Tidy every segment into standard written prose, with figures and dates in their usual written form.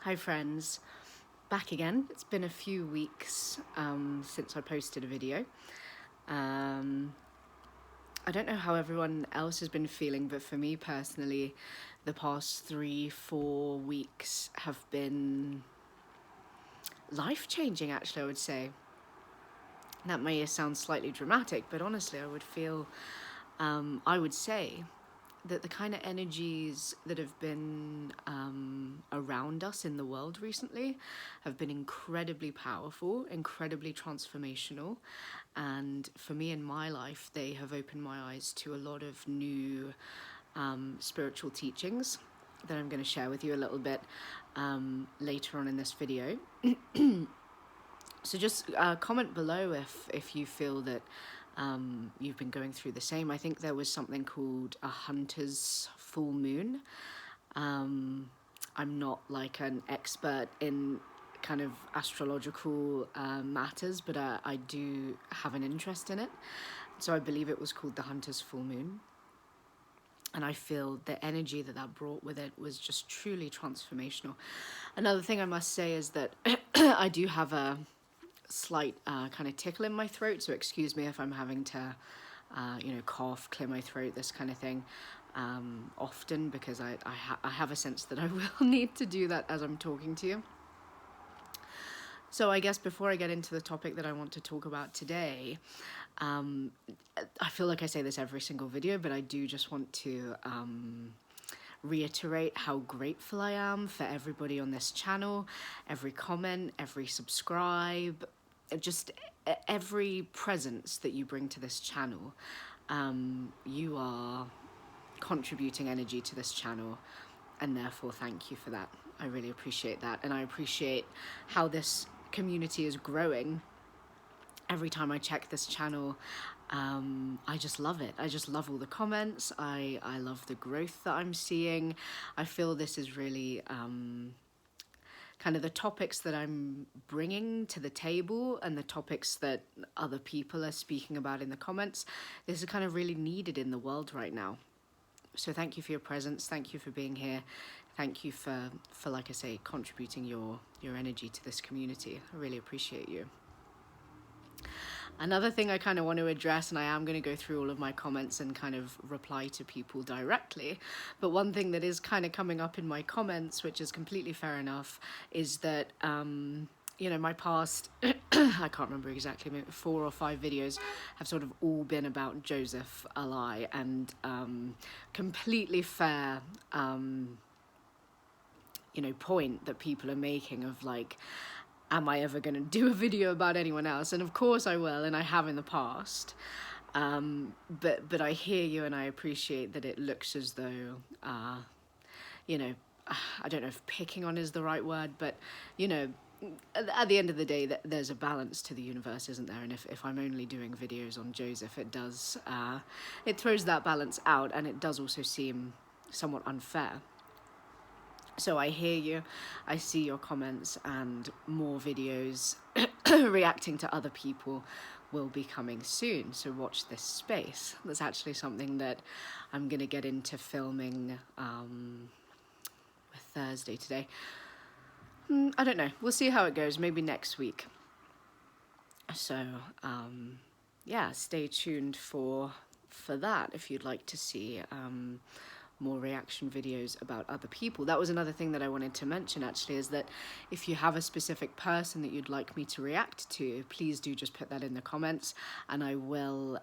Hi friends, back again. It's been a few weeks since I posted a video. I don't know how everyone else has been feeling, but for me personally, the past 3-4 weeks have been life-changing, actually, I would say. That may sound slightly dramatic, but honestly, I would say that the kind of energies that have been around us in the world recently have been incredibly powerful, incredibly transformational. And for me in my life, they have opened my eyes to a lot of new spiritual teachings that I'm going to share with you a little bit later on in this video. So just comment below if you feel that you've been going through the same. I think there was something called a hunter's full moon. I'm not like an expert in kind of astrological matters, but I do have an interest in it. So I believe it was called the hunter's full moon. And I feel the energy that brought with it was just truly transformational. Another thing I must say is that I do have a slight kind of tickle in my throat, so excuse me if I'm having to cough, clear my throat, this kind of thing often, because I have a sense that I will need to do that as I'm talking to you. So I guess before I get into the topic that I want to talk about today, I feel like I say this every single video, but I do just want to reiterate how grateful I am for everybody on this channel, every comment, every subscribe, just every presence that you bring to this channel. You are contributing energy to this channel, and therefore thank you for that. I really appreciate that, and I appreciate how this community is growing. Every time I check this channel, I just love it. I just love all the comments. I love the growth that I'm seeing. I feel this is really kind of the topics that I'm bringing to the table and the topics that other people are speaking about in the comments. This is kind of really needed in the world right now. So thank you for your presence. Thank you for being here. Thank you for like I say, contributing your energy to this community. I really appreciate you. Another thing I kind of want to address, and I am going to go through all of my comments and kind of reply to people directly, but one thing that is kind of coming up in my comments, which is completely fair enough, is that, my past, I can't remember exactly, maybe 4 or 5 videos have sort of all been about Joseph Ali, and completely fair, point that people are making of like, am I ever going to do a video about anyone else? And of course I will, and I have in the past. But I hear you, and I appreciate that it looks as though, I don't know if picking on is the right word, but, at the end of the day, there's a balance to the universe, isn't there? And if I'm only doing videos on Joseph, it does, it throws that balance out, and it does also seem somewhat unfair. So I hear you, I see your comments, and more videos reacting to other people will be coming soon. So watch this space. That's actually something that I'm going to get into filming Thursday today. I don't know. We'll see how it goes. Maybe next week. So, yeah, stay tuned for that if you'd like to see more reaction videos about other people. That was another thing that I wanted to mention, actually, is that if you have a specific person that you'd like me to react to, please do just put that in the comments, and I will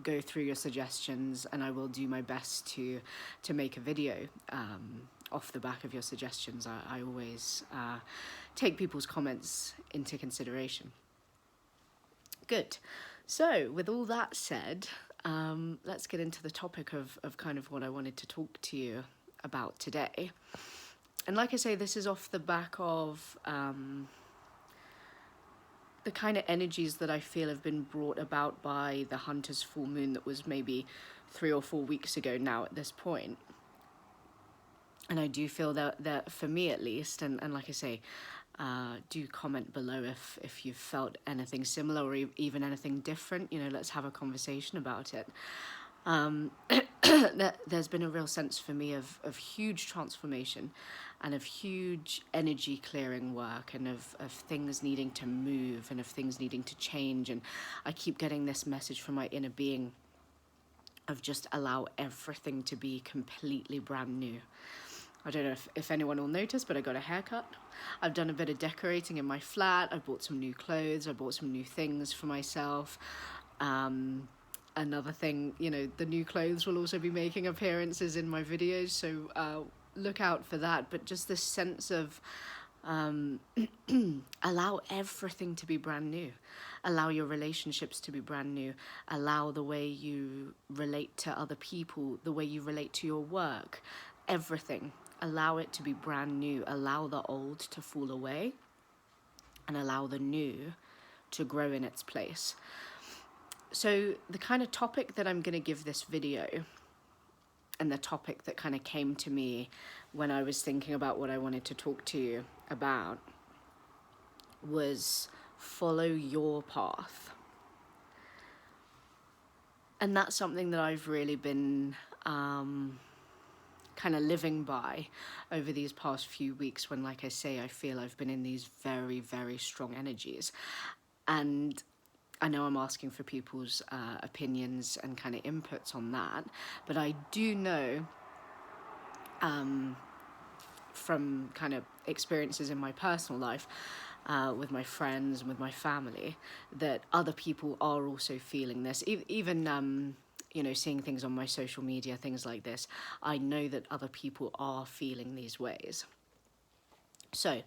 go through your suggestions, and I will do my best to make a video off the back of your suggestions. I always take people's comments into consideration. Good. So with all that said, let's get into the topic of kind of what I wanted to talk to you about today. And like I say, this is off the back of the kind of energies that I feel have been brought about by the hunter's full moon that was maybe 3 or 4 weeks ago now at this point. And I do feel that for me at least, and like I say, do comment below if you've felt anything similar or even anything different. Let's have a conversation about it. there's been a real sense for me of huge transformation and of huge energy clearing work and of things needing to move and of things needing to change. And I keep getting this message from my inner being of just allow everything to be completely brand new. I don't know if anyone will notice, but I got a haircut. I've done a bit of decorating in my flat. I bought some new clothes. I bought some new things for myself. Another thing, the new clothes will also be making appearances in my videos, so look out for that. But just this sense of allow everything to be brand new. Allow your relationships to be brand new. Allow the way you relate to other people, the way you relate to your work, everything. Allow it to be brand new. Allow the old to fall away and allow the new to grow in its place. So the kind of topic that I'm going to give this video, and the topic that kind of came to me when I was thinking about what I wanted to talk to you about, was follow your path. And that's something that I've really been kind of living by over these past few weeks when, like I say, I feel I've been in these very, very strong energies. And I know I'm asking for people's opinions and kind of inputs on that, but I do know from kind of experiences in my personal life with my friends and with my family that other people are also feeling this. Even seeing things on my social media, things like this, I know that other people are feeling these ways. So,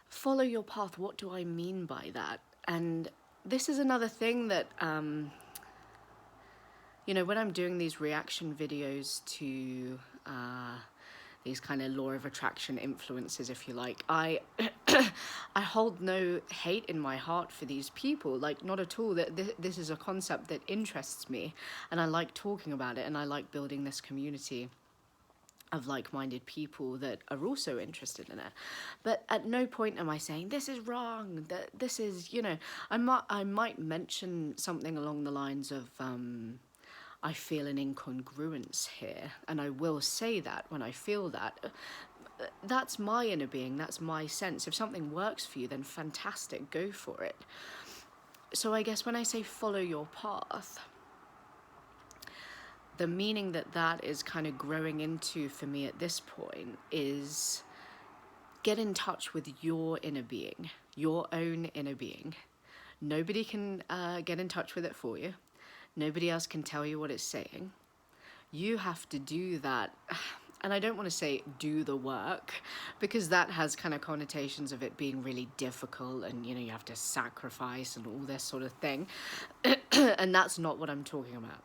follow your path. What do I mean by that? And this is another thing that, when I'm doing these reaction videos to these kind of law of attraction influences, if you like, I hold no hate in my heart for these people, like not at all. That this is a concept that interests me, and I like talking about it, and I like building this community of like-minded people that are also interested in it. But at no point am I saying this is wrong, that this is, I might mention something along the lines of I feel an incongruence here, and I will say that when I feel that. That's my inner being, that's my sense. If something works for you, then fantastic, go for it. So I guess when I say follow your path, the meaning that is kind of growing into for me at this point is get in touch with your inner being, your own inner being. Nobody can get in touch with it for you. Nobody else can tell you what it's saying. You have to do that. And I don't want to say do the work, because that has kind of connotations of it being really difficult and, you have to sacrifice and all this sort of thing. And that's not what I'm talking about.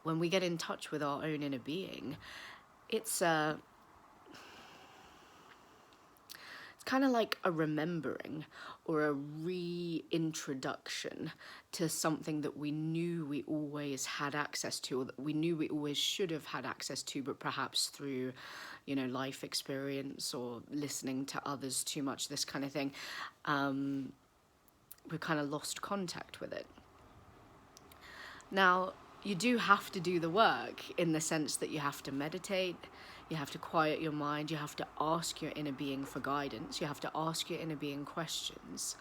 When we get in touch with our own inner being, it's kind of like a remembering or a reintroduction to something that we knew we always had access to, or that we knew we always should have had access to, but perhaps through, life experience or listening to others too much, this kind of thing, we kind of lost contact with it. Now, you do have to do the work in the sense that you have to meditate, you have to quiet your mind, you have to ask your inner being for guidance, you have to ask your inner being questions.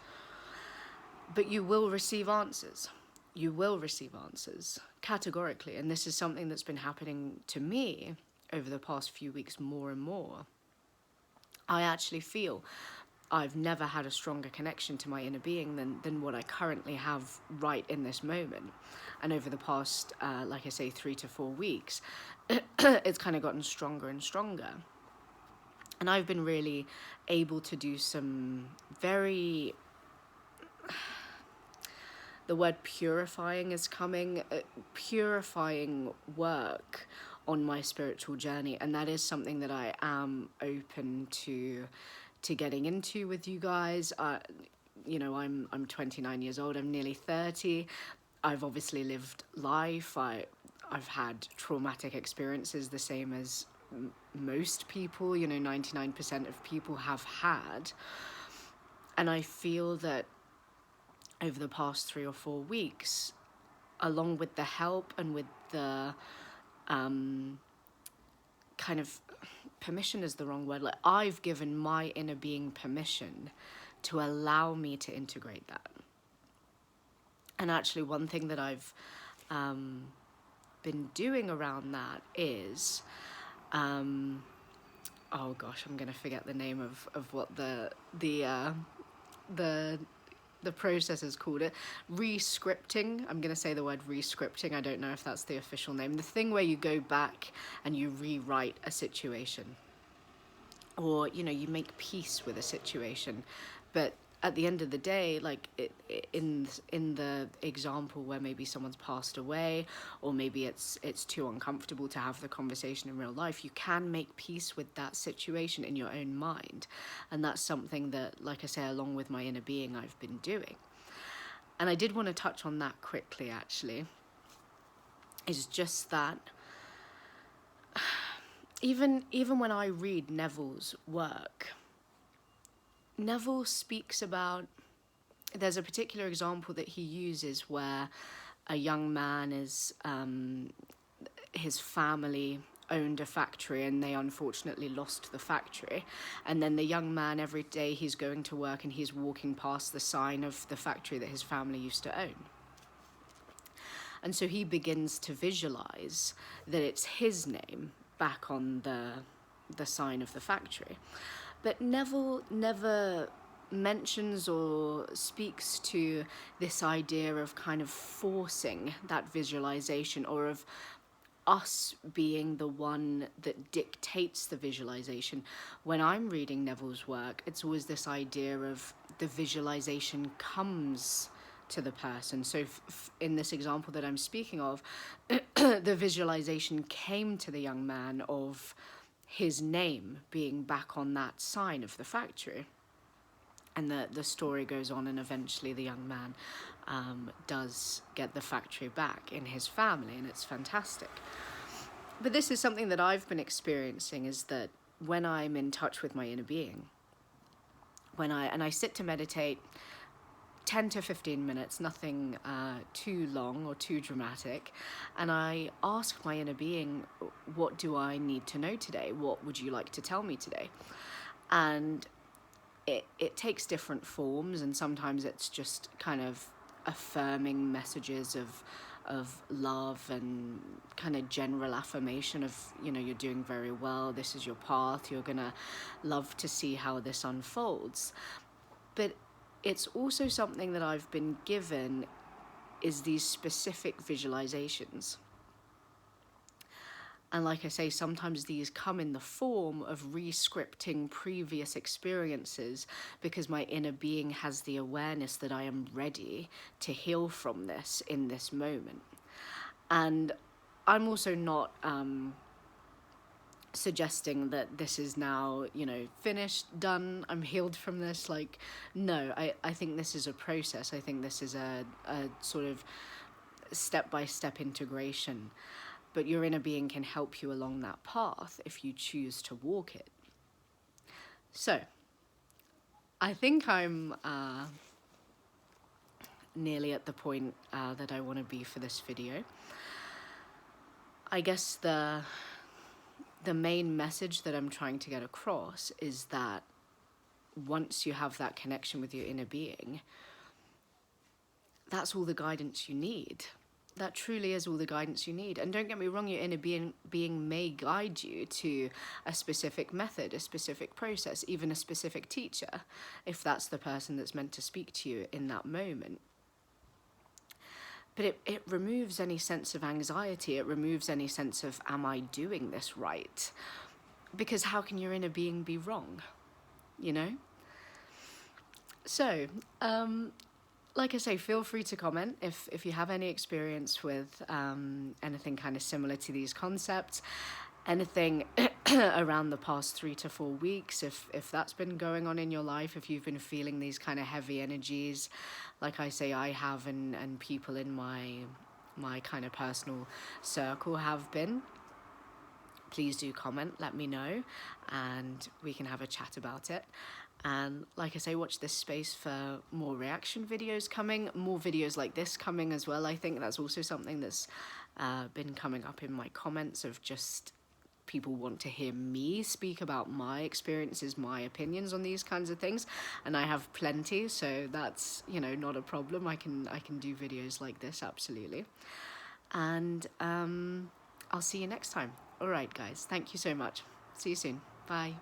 But you will receive answers. You will receive answers, categorically. And this is something that's been happening to me over the past few weeks more and more. I actually feel I've never had a stronger connection to my inner being than what I currently have right in this moment. And over the past, 3 to 4 weeks, it's kind of gotten stronger and stronger. And I've been really able to do some very... The word purifying is coming. Purifying work on my spiritual journey. And that is something that I am open to getting into with you guys. I'm 29 years old. I'm nearly 30. I've obviously lived life. I've had traumatic experiences, the same as most people, 99% of people have had. And I feel that over the past 3 or 4 weeks, along with the help and with the kind of, permission is the wrong word, like I've given my inner being permission to allow me to integrate that. And actually one thing that I've been doing around that is, oh gosh, I'm gonna forget the name of what the process is called. It re-scripting. I'm gonna say the word re-scripting. I don't know if that's the official name. The thing where you go back and you rewrite a situation, or you make peace with a situation. But at the end of the day, like in the example where maybe someone's passed away, or maybe it's too uncomfortable to have the conversation in real life, you can make peace with that situation in your own mind. And that's something that, like I say, along with my inner being, I've been doing. And I did want to touch on that quickly, actually. Is just that even when I read Neville's work, Neville speaks about, there's a particular example that he uses where a young man is, his family owned a factory and they unfortunately lost the factory. And then the young man, every day he's going to work and he's walking past the sign of the factory that his family used to own. And so he begins to visualize that it's his name back on the sign of the factory. But Neville never mentions or speaks to this idea of kind of forcing that visualization, or of us being the one that dictates the visualization. When I'm reading Neville's work, it's always this idea of the visualization comes to the person. So in this example that I'm speaking of, the visualization came to the young man of his name being back on that sign of the factory. And the story goes on, and eventually the young man does get the factory back in his family, and it's fantastic. But this is something that I've been experiencing, is that when I'm in touch with my inner being, when I sit to meditate 10 to 15 minutes, nothing too long or too dramatic, and I ask my inner being, what do I need to know today? What would you like to tell me today? And it takes different forms, and sometimes it's just kind of affirming messages of love and kind of general affirmation of, you're doing very well, this is your path, you're gonna love to see how this unfolds. But it's also something that I've been given, is these specific visualizations. And like I say, sometimes these come in the form of re-scripting previous experiences, because my inner being has the awareness that I am ready to heal from this in this moment. And I'm also not suggesting that this is now, finished, done, I'm healed from this. Like, no, I think this is a process. I think this is a sort of step-by-step integration. But your inner being can help you along that path if you choose to walk it. So, I think I'm nearly at the point that I want to be for this video. I guess the main message that I'm trying to get across is that once you have that connection with your inner being, that's all the guidance you need. That truly is all the guidance you need. And don't get me wrong, your inner being may guide you to a specific method, a specific process, even a specific teacher, if that's the person that's meant to speak to you in that moment. But it removes any sense of anxiety. It removes any sense of, am I doing this right? Because how can your inner being be wrong? So, like I say, feel free to comment if you have any experience with anything kind of similar to these concepts, anything around the past 3 to 4 weeks, if that's been going on in your life, if you've been feeling these kind of heavy energies, like I say I have, and people in my kind of personal circle have been, please do comment, let me know, and we can have a chat about it. And like I say, watch this space for more reaction videos coming, more videos like this coming as well. I think that's also something that's been coming up in my comments of just people want to hear me speak about my experiences, my opinions on these kinds of things, and I have plenty, so that's, you know, not a problem. I can do videos like this, absolutely. And I'll see you next time. All right, guys, thank you so much. See you soon. Bye.